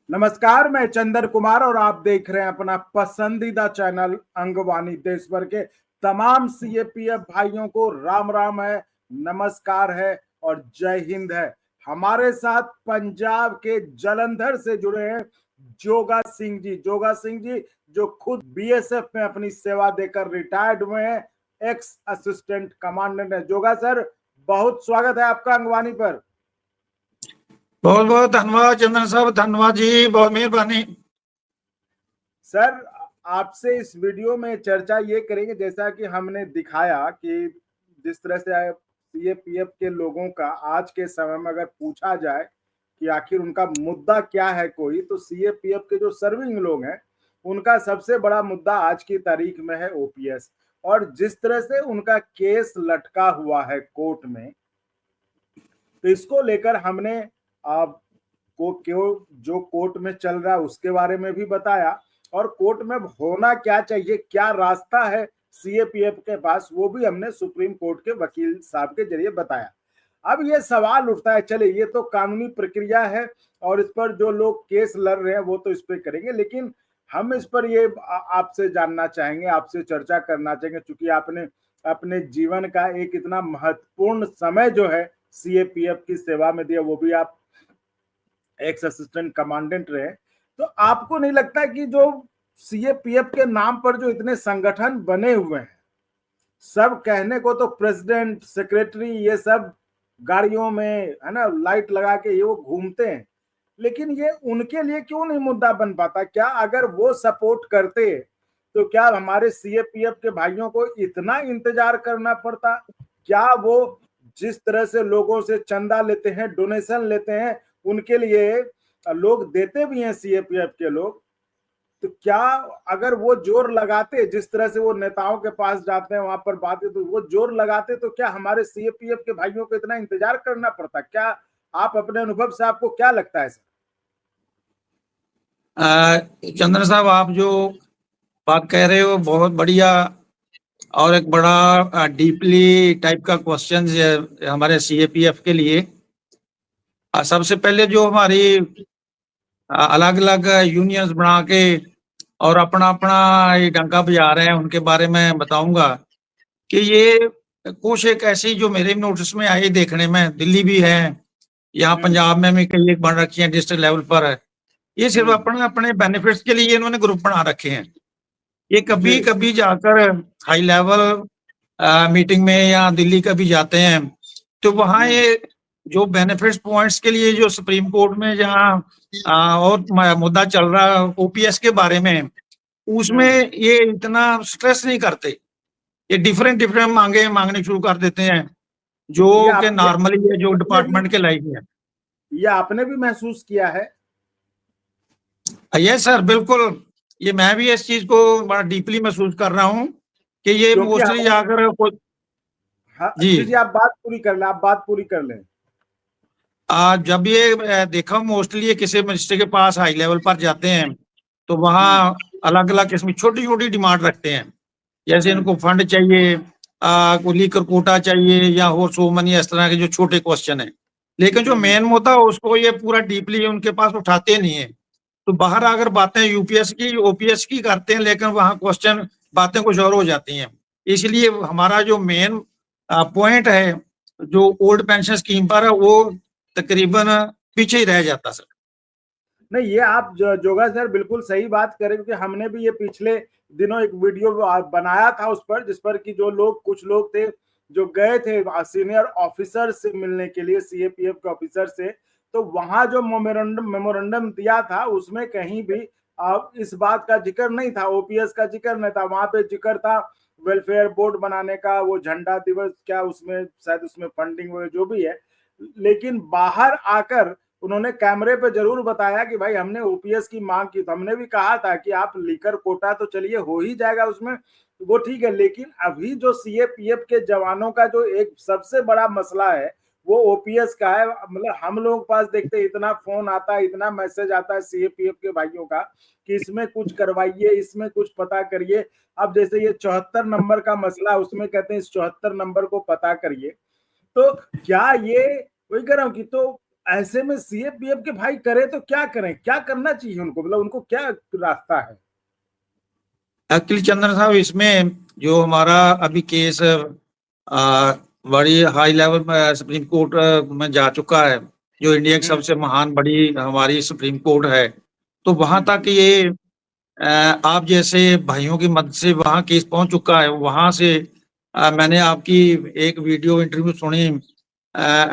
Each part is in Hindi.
नमस्कार, मैं चंदन कुमार और आप देख रहे हैं अपना पसंदीदा चैनल अंगवानी। देश भर के तमाम सीएपीएफ भाइयों को राम राम है, नमस्कार है और जय हिंद है। हमारे साथ पंजाब के जलंधर से जुड़े हैं जोगा सिंह जी। जोगा सिंह जी जो खुद बीएसएफ में अपनी सेवा देकर रिटायर्ड हुए हैं, एक्स असिस्टेंट कमांडेंट है। जोगा सर, बहुत स्वागत है आपका अंगवानी पर। बहुत बहुत धन्यवाद चंदन साहब, धन्यवाद जी, बहुत मेहरबानी। सर, आपसे इस वीडियो में चर्चा ये करेंगे, जैसा कि हमने दिखाया कि जिस तरह से सीएपीएफ के लोगों का आज के समय में अगर पूछा जाए कि आखिर उनका मुद्दा क्या है कोई, तो सीएपीएफ के जो सर्विंग लोग हैं उनका सबसे बड़ा मुद्दा आज की तारीख में है ओपीएस। और जिस तरह से उनका केस लटका हुआ है कोर्ट में, तो इसको लेकर हमने आप को क्यों जो कोर्ट में चल रहा है उसके बारे में भी बताया, और कोर्ट में होना क्या चाहिए, क्या रास्ता है सीएपीएफ के पास, वो भी हमने सुप्रीम कोर्ट के वकील साहब के जरिए बताया। अब ये सवाल उठता है, चले ये तो कानूनी प्रक्रिया है और इस पर जो लोग केस लड़ रहे हैं वो तो इस पर करेंगे, लेकिन हम इस पर ये आपसे जानना चाहेंगे, आपसे चर्चा करना चाहेंगे, क्योंकि आपने अपने जीवन का एक इतना महत्वपूर्ण समय जो है सीएपीएफ की सेवा में दिया, वो भी आप एक्स असिस्टेंट कमांडेंट रहे। तो आपको नहीं लगता कि जो सीएपीएफ के नाम पर जो इतने संगठन बने हुए हैं, सब कहने को तो प्रेसिडेंट, सेक्रेटरी, ये सब गाड़ियों में है ना लाइट लगा के ये वो घूमते हैं, लेकिन ये उनके लिए क्यों नहीं मुद्दा बन पाता? क्या अगर वो सपोर्ट करते तो क्या हमारे सीएपीएफ के भाइयों को इतना इंतजार करना पड़ता? क्या वो जिस तरह से लोगों से चंदा लेते हैं, डोनेशन लेते हैं, उनके लिए लोग देते भी हैं सीएपीएफ के लोग, तो क्या अगर वो जोर लगाते, जिस तरह से वो नेताओं के पास जाते हैं वहां पर बातें, तो वो जोर लगाते तो क्या हमारे सीएपीएफ के भाइयों को इतना इंतजार करना पड़ता? क्या आप अपने अनुभव से आपको क्या लगता है सर? चंदन साहब, आप जो बात कह रहे हो बहुत बढ़िया और एक बड़ा डीपली टाइप का क्वेश्चन है हमारे सीएपीएफ के लिए। सबसे पहले जो हमारी अलग अलग यूनियंस बना के और अपना अपना ये डंका बजा रहे हैं, उनके बारे में बताऊंगा कि ये कुछ एक ऐसी जो मेरे नोटिस में आई देखने में, दिल्ली भी है, यहाँ पंजाब में भी कई एक बन रखी है डिस्ट्रिक्ट लेवल पर है। ये सिर्फ अपने अपने बेनिफिट्स के लिए इन्होंने ग्रुप बना रखे हैं। ये कभी कभी जाकर हाई लेवल मीटिंग में या दिल्ली कभी जाते हैं तो वहाँ ये जो बेनिफिट्स पॉइंट्स के लिए जो सुप्रीम कोर्ट में जहाँ और मुद्दा चल रहा ओपीएस के बारे में, उसमें ये इतना स्ट्रेस नहीं करते। ये डिफरेंट डिफरेंट मांगने शुरू कर देते हैं जो कि नॉर्मली ये जो डिपार्टमेंट के लाइक है। ये आपने भी महसूस किया है? यस सर, बिल्कुल। ये मैं भी इस चीज को बड़ा डीपली महसूस कर रहा हूँ कि ये मोस्टली अगर जी आप बात पूरी कर लें, आप बात पूरी कर लें। जब ये देखा मोस्टली ये किसी मिनिस्टर के पास हाई लेवल पर जाते हैं तो वहाँ अलग अलग किस्म की छोटी छोटी डिमांड रखते हैं, जैसे इनको फंड चाहिए, कोई लीकर कोटा चाहिए या और सो मनी, इस तरह के जो छोटे क्वेश्चन है। लेकिन जो मेन मुद्दा उसको ये पूरा डीपली उनके पास उठाते नहीं है। तो बाहर अगर बातें यूपीएस की ओपीएस की करते हैं, लेकिन वहाँ क्वेश्चन बातें कुछ और हो जाती हैं। इसलिए हमारा जो मेन पॉइंट है जो ओल्ड पेंशन स्कीम पर है वो तकरीबन पीछे ही रह जाता सर। नहीं, ये आप जोगा सर बिल्कुल सही बात करें, क्योंकि हमने भी ये पिछले दिनों एक वीडियो बनाया था उस पर, जिस पर कि जो लोग, कुछ लोग थे जो गए थे सीनियर ऑफिसर से मिलने के लिए, सीएपीएफ के ऑफिसर से, तो वहां जो मेमोरेंडम दिया था उसमें कहीं भी इस बात का जिक्र नहीं था, ओपीएस का जिक्र नहीं था। वहां पे जिक्र था वेलफेयर बोर्ड बनाने का, वो झंडा दिवस क्या उसमें शायद उसमें फंडिंग वगैरह जो भी है, लेकिन बाहर आकर उन्होंने कैमरे पे जरूर बताया कि भाई हमने ओपीएस की मांग की। तो हमने भी कहा था कि आप लीकर कोटा तो चलिए हो ही जाएगा उसमें, वो ठीक है, लेकिन अभी जो सीएपीएफ के जवानों का जो एक सबसे बड़ा मसला है वो ओपीएस का है। मतलब हम लोगों के पास देखते इतना फोन आता है, इतना मैसेज आता है सीएपीएफ के भाइयों का कि इसमें कुछ करवाइए, इसमें कुछ पता करिए। अब जैसे ये 74 नंबर का मसला, उसमें कहते हैं इस 74 नंबर को पता करिए। तो क्या ये वही कह रहा हूँ कि तो ऐसे में सीएपीएफ के भाई करे तो क्या करें, क्या करना चाहिए उनको, मतलब उनको क्या रास्ता है? एक्चुअली चंद्र साहब, इसमें जो हमारा अभी केस बड़ी हाई लेवल में सुप्रीम कोर्ट में जा चुका है, जो इंडिया की सबसे महान बड़ी हमारी सुप्रीम कोर्ट है, तो वहां तक ये आप जैसे भाइयों की मदद से वहां केस पहुंच चुका है। वहां से मैंने आपकी एक वीडियो इंटरव्यू सुनी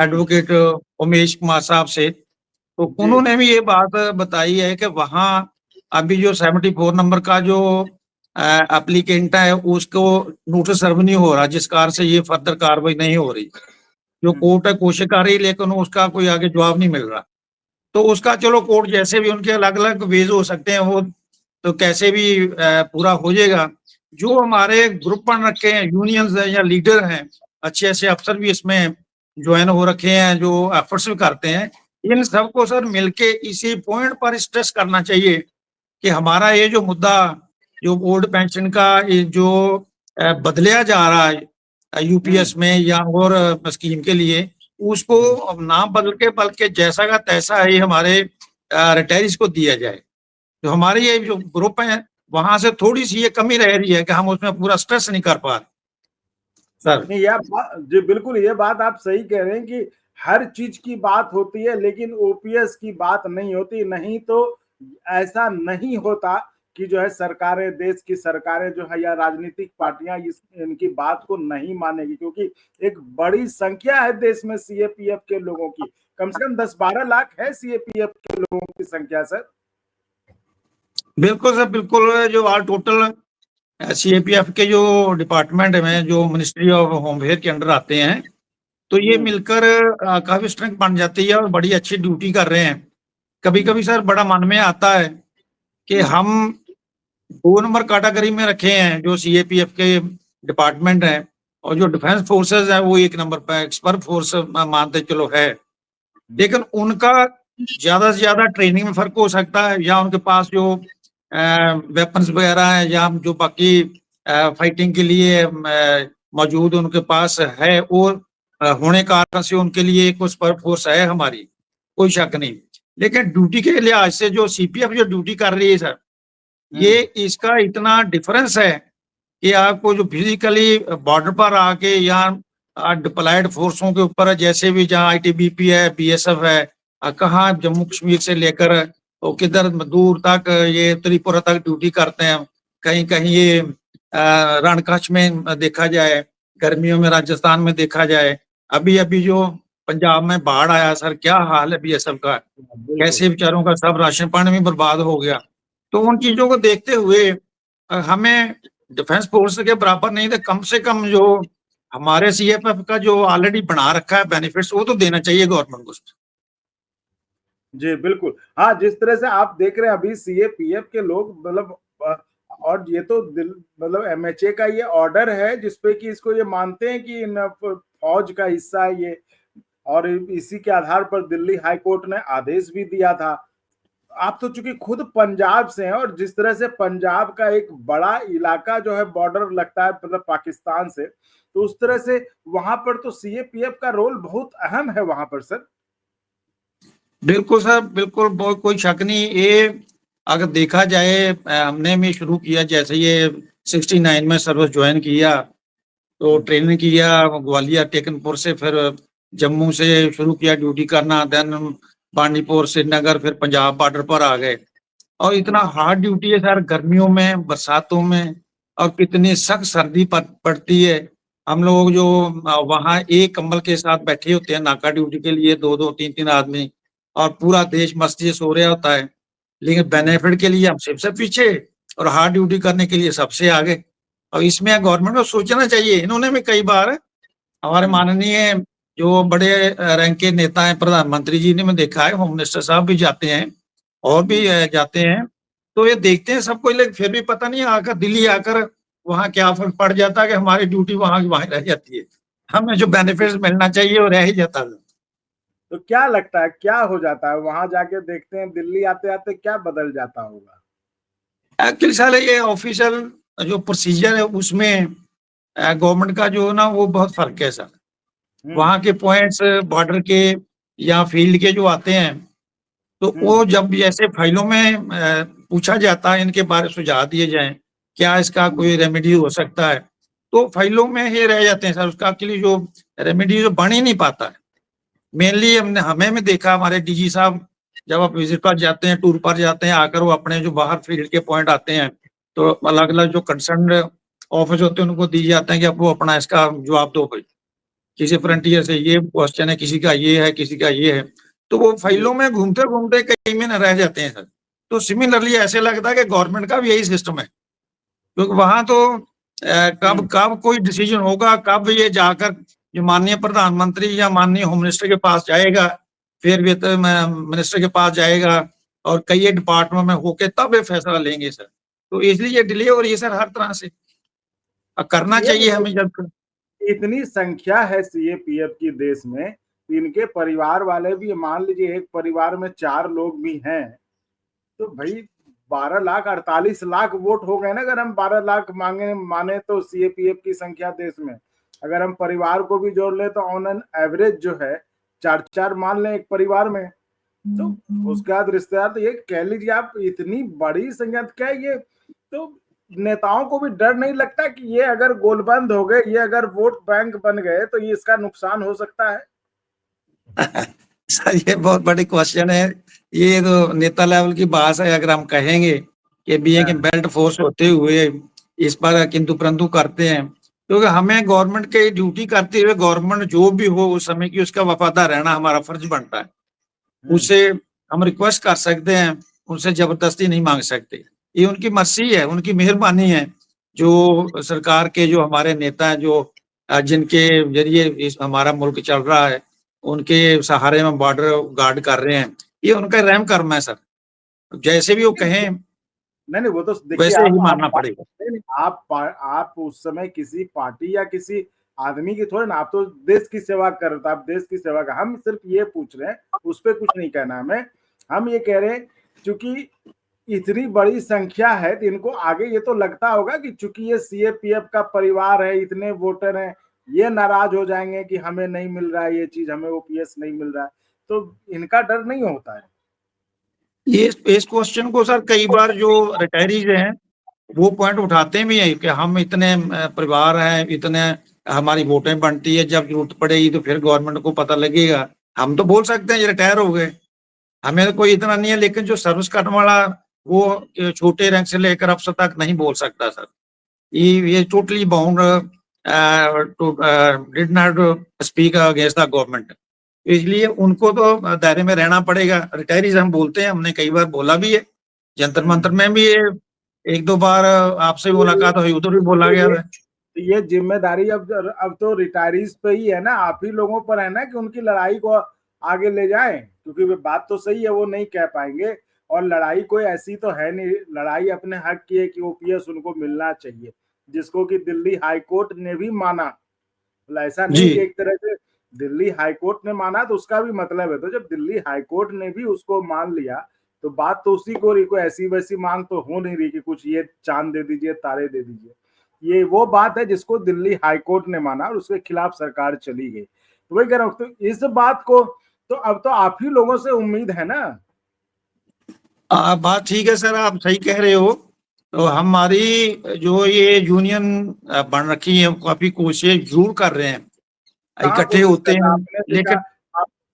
एडवोकेट उमेश कुमार साहब से, तो उन्होंने भी ये बात बताई है कि वहां अभी जो 74 नंबर का जो एप्लीकेंट है उसको नोटिस सर्व नहीं हो रहा, जिस कारण से ये फर्दर कार्रवाई नहीं हो रही। जो कोर्ट है कोशिश कर रही, लेकिन उसका कोई आगे जवाब नहीं मिल रहा। तो उसका चलो कोर्ट जैसे भी, उनके अलग अलग वेज हो सकते हैं, वो तो कैसे भी पूरा हो जाएगा। जो हमारे ग्रुप बन रखे हैं, यूनियंस है या लीडर हैं, अच्छे अच्छे अफसर भी इसमें ज्वाइन हो रखे हैं, जो एफर्ट्स भी करते हैं, इन सबको सर मिलके इसी पॉइंट पर स्ट्रेस करना चाहिए कि हमारा ये जो मुद्दा, जो ओल्ड पेंशन का ये जो बदलिया जा रहा है यूपीएस में या और स्कीम के लिए, उसको नाम बदल के बल्कि जैसा का तैसा ही हमारे रिटायरीज को दिया जाए। तो हमारे ये जो ग्रुप है वहां से थोड़ी सी ये कमी रह रही है कि हम उसमें पूरा स्ट्रेस नहीं कर पा रहे सर। नहीं, जी बिल्कुल, ये बात आप सही कह रहे हैं कि हर चीज की बात होती है लेकिन ओपीएस की बात नहीं होती। नहीं तो ऐसा नहीं होता कि जो है सरकारें, देश की सरकारें जो है या राजनीतिक पार्टियां इनकी बात को नहीं मानेगी, क्योंकि एक बड़ी संख्या है देश में सीएपीएफ के लोगों की। कम से कम 10-12 लाख है सीएपीएफ के लोगों की संख्या सर। बिल्कुल सर, बिल्कुल। जो ऑल टोटल सीएपीएफ के जो डिपार्टमेंट में जो मिनिस्ट्री ऑफ होमवेयर के अंडर आते हैं, तो ये मिलकर काफी स्ट्रेंथ बन जाती है और बड़ी अच्छी ड्यूटी कर रहे हैं। कभी कभी सर बड़ा मन में आता है कि हम 2 नंबर कैटेगरी में रखे हैं जो सीएपीएफ के डिपार्टमेंट है, और जो डिफेंस फोर्सेस है वो 1 नंबर पर एक्सपर्ट फोर्स मानते चलो है, लेकिन उनका ज्यादा से ज्यादा ट्रेनिंग में फर्क हो सकता है, या उनके पास जो वेपन्स वगैरह है या जो बाकी फाइटिंग के लिए मौजूद उनके पास है, और होने कारण से उनके लिए कुछ फोर्स है हमारी, कोई शक नहीं। लेकिन ड्यूटी के लिहाज से जो सीपीएफ जो ड्यूटी कर रही है सर, ये इसका इतना डिफरेंस है कि आपको जो फिजिकली बॉर्डर पर आके या डिप्लॉयड फोर्सों के ऊपर, जैसे भी जहाँ आईटीबीपी है, बीएसएफ है, कहाँ जम्मू कश्मीर से लेकर तो किधर दूर तक ये त्रिपुरा तक ड्यूटी करते हैं। कहीं कहीं ये रण कच्छ में देखा जाए, गर्मियों में राजस्थान में देखा जाए, अभी अभी जो पंजाब में बाढ़ आया सर, क्या हाल है बीएसएफ का, कैसे बेचारों का सब राशन पानी में बर्बाद हो गया। तो उन चीजों को देखते हुए हमें डिफेंस फोर्स के बराबर नहीं तो कम से कम जो हमारे सीएपीएफ का जो ऑलरेडी बना रखा है बेनिफिट्स, वो तो देना चाहिए गवर्नमेंट को। जी बिल्कुल, हाँ, जिस तरह से आप देख रहे हैं अभी सीएपीएफ के लोग, मतलब और ये तो मतलब एमएचए का ये ऑर्डर है जिसपे कि इसको ये मानते हैं कि फौज का हिस्सा है ये, और इसी के आधार पर दिल्ली हाई कोर्ट ने आदेश भी दिया था। आप तो चूंकि खुद पंजाब से हैं, और जिस तरह से पंजाब का एक बड़ा इलाका जो है बॉर्डर लगता है मतलब पाकिस्तान से, तो उस तरह से वहां पर तो सीएपीएफ का रोल बहुत अहम है वहां पर सर। बिल्कुल सर, बिल्कुल, बहुत कोई शक नहीं। ये अगर देखा जाए, हमने भी शुरू किया जैसे ये 69 में सर्विस ज्वाइन किया, तो ट्रेनिंग किया ग्वालियर टेकनपुर से, फिर जम्मू से शुरू किया ड्यूटी करना, देन बांडीपुर श्रीनगर, फिर पंजाब बॉर्डर पर आ गए। और इतना हार्ड ड्यूटी है सर, गर्मियों में, बरसातों में, और कितनी सख्त सर्दी पड़ती है। हम लोग जो वहाँ एक कंबल के साथ बैठे होते हैं नाका ड्यूटी के लिए, 2-2 3-3 आदमी, और पूरा देश मस्ती से सो रहा होता है, लेकिन बेनिफिट के लिए हम सबसे पीछे और हार्ड ड्यूटी करने के लिए सबसे आगे। और इसमें गवर्नमेंट को सोचना चाहिए। इन्होंने भी कई बार हमारे माननीय जो बड़े रैंक के नेता हैं, प्रधानमंत्री जी ने मैं देखा है, होम मिनिस्टर साहब भी जाते हैं और भी जाते हैं, तो ये देखते हैं सब कुछ, लेकिन फिर भी पता नहीं आकर दिल्ली आकर वहाँ क्या फर्क पड़ जाता है कि हमारी ड्यूटी वहाँ की वहाँ रह जाती है, हमें जो बेनिफिट्स मिलना चाहिए वो रह ही जाता है। तो क्या लगता है क्या हो जाता है वहां जाके, देखते हैं दिल्ली आते आते क्या बदल जाता होगा? एक्चुअली साल ये ऑफिशियल जो प्रोसीजर है उसमें गवर्नमेंट का जो ना वो बहुत फर्क है सर। वहाँ के पॉइंट्स बॉर्डर के या फील्ड के जो आते हैं, तो वो जब ऐसे फाइलों में पूछा जाता है, इनके बारे में सुझाव दिए जाएं, क्या इसका कोई रेमेडी हो सकता है, तो फाइलों में ये रह जाते हैं सर। उसका एक्चुअली जो रेमेडी जो बन ही नहीं पाता है। मेनली हमें में देखा, हमारे डीजी साहब जब आप विजिट पर जाते हैं, टूर पर जाते हैं, आकर वो अपने जो बाहर फील्ड के पॉइंट आते हैं, तो अलग अलग जो कंसर्न ऑफिस होते हैं उनको दिए जाते हैं कि अब वो अपना इसका जवाब दो भाई। किसी फ्रंटियर से ये क्वेश्चन है, किसी का ये है, किसी का ये है, तो वो फाइलों में घूमते घूमते कहीं में न रह जाते हैं सर। तो सिमिलरली ऐसे लगता है कि गवर्नमेंट का भी यही सिस्टम है, क्योंकि वहां तो कब कब कोई डिसीजन होगा, कब ये जाकर जो माननीय प्रधानमंत्री या माननीय होम मिनिस्टर के पास जाएगा, फिर वित्त मिनिस्टर के पास जाएगा, और कई डिपार्टमेंट में होके तब ये फैसला लेंगे सर। तो इसलिए ये डिले हो रही है सर हर तरह से। करना चाहिए हमें जब इतनी संख्या है सीएपीएफ की देश में, इनके परिवार वाले भी, मान लीजिए एक परिवार में 4 लोग भी हैं, तो भाई 12,48,00,000 वोट हो गए ना। अगर हम 12 लाख माने तो सीएपीएफ की संख्या देश में, अगर हम परिवार को भी जोड़ ले तो ऑन एन एवरेज जो है 4-4 मान लें एक परिवार में, तो उसके बाद रिश्तेदार, तो ये कह लीजिए आप, इतनी बड़ी संख्या क्या है ये। तो नेताओं को भी डर नहीं लगता कि ये अगर गोलबंद हो गए, ये अगर वोट बैंक बन गए, तो ये इसका नुकसान हो सकता है? सर ये बहुत बड़ी क्वेश्चन है। ये तो नेता लेवल की बात है। अगर हम कहेंगे कि बीइंग के बेल्ट फोर्स होते हुए इस पर किंतु परंतु करते हैं, क्योंकि हमें गवर्नमेंट की ड्यूटी करते हुए, गवर्नमेंट जो भी हो उस समय की, उसका वफादार रहना हमारा फर्ज बनता है। उससे हम रिक्वेस्ट कर सकते हैं, उनसे जबरदस्ती नहीं मांग सकते। ये उनकी मर्जी है, उनकी मेहरबानी है, जो सरकार के जो हमारे नेता हैं, जो जिनके जरिए हमारा मुल्क चल रहा है, उनके सहारे में बॉर्डर गार्ड कर रहे हैं, ये उनका रहम कर्म है सर। जैसे भी वो कहें नहीं, वो तो देखिए, वैसे ही मानना पड़ेगा। आप उस समय किसी पार्टी या किसी आदमी की थोड़े ना, आप तो देश की सेवा कर रहे थे, आप देश की सेवा कर, हम सिर्फ ये पूछ रहे हैं, उस पर कुछ नहीं कहना हमें। हम ये कह रहे हैं चूंकि इतनी बड़ी संख्या है, तो इनको आगे ये तो लगता होगा कि चूंकि ये सीएपीएफ का परिवार है, इतने वोटर हैं, ये नाराज हो जाएंगे कि हमें नहीं मिल रहा है ये चीज, हमें ओपीएस नहीं मिल रहा है, तो इनका डर नहीं होता है? ये इस क्वेश्चन को सर कई बार जो रिटायरीज हैं वो पॉइंट उठाते भी हैं कि हम इतने परिवार हैं, इतने हमारी वोटें बनती है, जब जरूरत पड़ेगी तो फिर गवर्नमेंट को पता लगेगा। हम तो बोल सकते हैं ये रिटायर हो गए, हमें तो कोई इतना नहीं है, लेकिन जो सर्विस करने वाला वो छोटे रैंक से लेकर अफसर तक नहीं बोल सकता सर। ये totally bound did not speak against the government. इसलिए उनको तो दायरे में रहना पड़ेगा। रिटायरीज हम बोलते हैं, हमने कई बार बोला भी है, जंतर मंतर में भी एक दो बार आपसे मुलाकात हुई, उधर भी बोला गया है। ये जिम्मेदारी अब तो रिटायरीज पे ही है ना, आप ही लोगों पर है ना कि उनकी लड़ाई को आगे ले जाएं, क्योंकि बात तो सही है, वो नहीं कह पाएंगे, और लड़ाई कोई ऐसी तो है नहीं, लड़ाई अपने हक की है कि ओपीएस उनको मिलना चाहिए, जिसको कि दिल्ली हाई कोर्ट ने भी माना। मतलब ऐसा नहीं कि एक तरह से दिल्ली हाई कोर्ट ने माना तो उसका भी मतलब है, तो जब दिल्ली हाई कोर्ट ने भी उसको मान लिया, तो बात तो उसी को रही, कोई ऐसी वैसी मांग तो हो नहीं रही कि कुछ ये चांद दे दीजिए, तारे दे दीजिए। ये वो बात है जिसको दिल्ली हाई कोर्ट ने माना और उसके खिलाफ सरकार चली गई। तो वही कह रहा हूं, तो इस बात को तो अब तो आप ही लोगों से उम्मीद है ना। बात ठीक है सर, आप सही कह रहे हो। तो हमारी जो ये यूनियन बन रखी है, काफी कोशिश जरूर कर रहे हैं, इकट्ठे होते हैं, लेकिन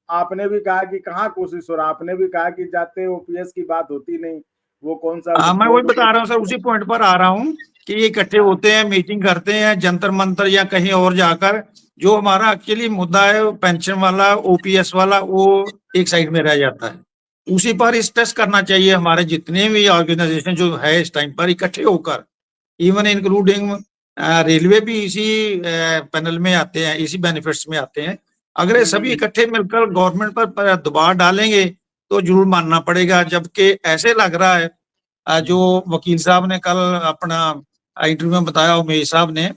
आपने भी कहा कि कहाँ कोशिश हो रहा, आपने भी कहा कि जाते ओपीएस की बात होती नहीं, वो कौन सा मैं वही बता रहा हूँ सर, उसी पॉइंट पर आ रहा हूँ कि ये इकट्ठे होते हैं, मीटिंग करते हैं जंतर मंतर या कहीं और जाकर। जो हमारा एक्चुअली मुद्दा है पेंशन वाला, ओपीएस वाला, वो एक साइड में रह जाता है। उसी पर स्ट्रेस करना चाहिए। हमारे जितने भी ऑर्गेनाइजेशन जो है इस टाइम पर इकट्ठे होकर, इवन इंक्लूडिंग रेलवे भी इसी पैनल में आते हैं, इसी बेनिफिट्स में आते हैं। अगर ये सभी इकट्ठे मिलकर गवर्नमेंट पर दबाव डालेंगे तो जरूर मानना पड़ेगा। जबकि ऐसे लग रहा है, जो वकील साहब ने कल अपना इंटरव्यू में बताया, उमेश साहब ने,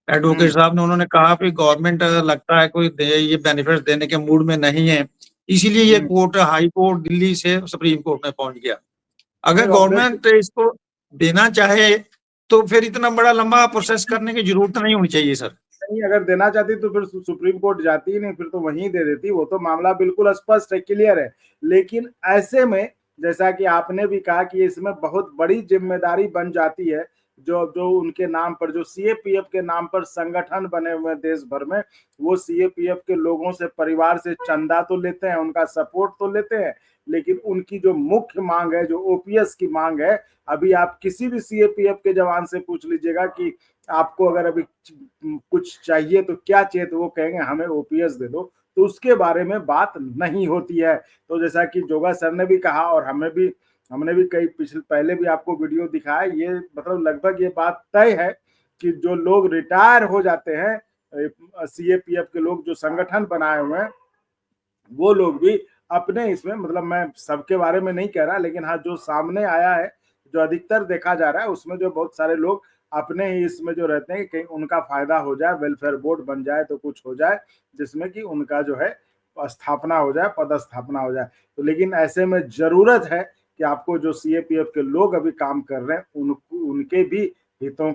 एडवोकेट साहब ने, उन्होंने कहा कि गवर्नमेंट लगता है कोई ये बेनिफिट देने के मूड में नहीं है, इसीलिए ये कोर्ट, हाई कोर्ट दिल्ली से सुप्रीम कोर्ट में पहुंच गया। अगर गवर्नमेंट इसको देना चाहे तो फिर इतना बड़ा लंबा प्रोसेस करने की जरूरत नहीं होनी चाहिए सर। नहीं, अगर देना चाहती तो फिर सुप्रीम कोर्ट जाती ही नहीं, फिर तो वहीं दे देती। वो तो मामला बिल्कुल स्पष्ट है, क्लियर है। लेकिन ऐसे में जैसा कि आपने भी कहा कि इसमें बहुत बड़ी जिम्मेदारी बन जाती है, जो जो उनके नाम पर, जो सीएपीएफ के नाम पर संगठन बने हुए हैं देश भर में, वो सीएपीएफ के लोगों से, परिवार से चंदा तो लेते हैं, उनका सपोर्ट तो लेते हैं, लेकिन उनकी जो मुख्य मांग है, जो ओपीएस की मांग है, अभी आप किसी भी सीएपीएफ के जवान से पूछ लीजिएगा कि आपको अगर अभी कुछ चाहिए तो क्या चाहिए, तो वो कहेंगे हमें ओपीएस दे दो। तो उसके बारे में बात नहीं होती है। तो जैसा कि जोगा सर ने भी कहा और हमने भी कई पिछले पहले भी आपको वीडियो दिखाया, ये मतलब लगभग ये बात तय है कि जो लोग रिटायर हो जाते हैं, सीएपीएफ के लोग जो संगठन बनाए हुए हैं, वो लोग भी अपने इसमें, मतलब मैं सबके बारे में नहीं कह रहा, लेकिन हाँ जो सामने आया है, जो अधिकतर देखा जा रहा है, उसमें जो बहुत सारे लोग अपने ही इसमें जो रहते हैं कि कहीं उनका फायदा हो जाए, वेलफेयर बोर्ड बन जाए तो कुछ हो जाए जिसमें कि उनका जो है स्थापना हो जाए, पदस्थापना हो जाए। तो लेकिन ऐसे में जरूरत है कि आपको जो सीएपीएफ के लोग अभी काम कर रहे हैं उनके भी हितों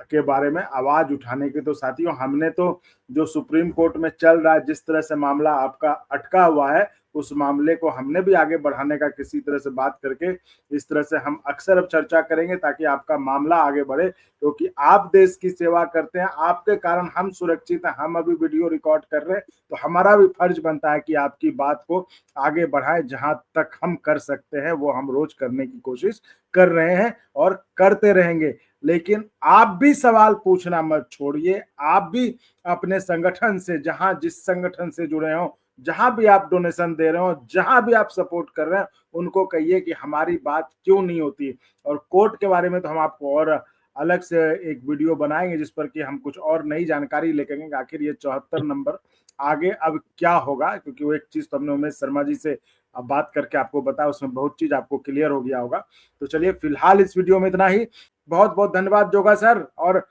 के बारे में आवाज उठाने की। तो साथियों, हमने तो जो सुप्रीम कोर्ट में चल रहा है, जिस तरह से मामला आपका अटका हुआ है, उस मामले को हमने भी आगे बढ़ाने का किसी तरह से बात करके, इस तरह से हम अक्सर अब चर्चा करेंगे ताकि आपका मामला आगे बढ़े, क्योंकि आप देश की सेवा करते हैं, आपके कारण हम सुरक्षित हैं। हम अभी वीडियो रिकॉर्ड कर रहे हैं तो हमारा भी फर्ज बनता है कि आपकी बात को आगे बढ़ाएं। जहां तक हम कर सकते हैं वो हम रोज करने की कोशिश कर रहे हैं और करते रहेंगे। लेकिन आप भी सवाल पूछना मत छोड़िए। आप भी अपने संगठन से, जहां जिस संगठन से जुड़े हो, जहां भी आप डोनेशन दे रहे हो, जहां भी आप सपोर्ट कर रहे हैं, उनको कहिए कि हमारी बात क्यों नहीं होती। और कोर्ट के बारे में तो हम आपको और अलग से एक वीडियो बनाएंगे जिस पर कि हम कुछ और नई जानकारी लेकर आखिर ये 74 नंबर आगे अब क्या होगा, क्योंकि वो एक चीज तो हमने उमेश शर्मा जी से अब बात करके आपको बताया, उसमें बहुत चीज आपको क्लियर हो गया होगा। तो चलिए फिलहाल इस वीडियो में इतना ही। बहुत बहुत धन्यवाद जोगा सर, और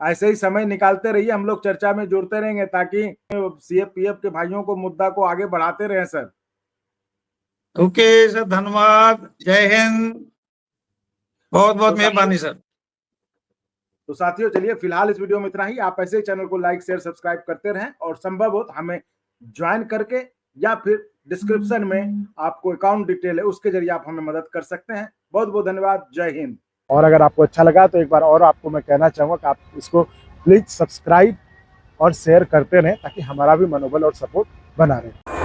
ऐसे ही समय निकालते रहिए, हम लोग चर्चा में जुड़ते रहेंगे ताकि सीएपीएफ के भाइयों को, मुद्दा को आगे बढ़ाते रहें सर। ओके सर, धन्यवाद, जय हिंद, बहुत बहुत मेहरबानी सर। तो साथियों, चलिए फिलहाल इस वीडियो में इतना ही। आप ऐसे ही चैनल को लाइक, शेयर, सब्सक्राइब करते रहें और संभव हो हमें ज्वाइन करके या फिर डिस्क्रिप्शन में आपको अकाउंट डिटेल है, उसके जरिए आप हमें मदद कर सकते हैं। बहुत बहुत धन्यवाद, जय हिंद। और अगर आपको अच्छा लगा तो एक बार और आपको मैं कहना चाहूँगा कि आप इसको प्लीज सब्सक्राइब और शेयर करते रहें ताकि हमारा भी मनोबल और सपोर्ट बना रहे।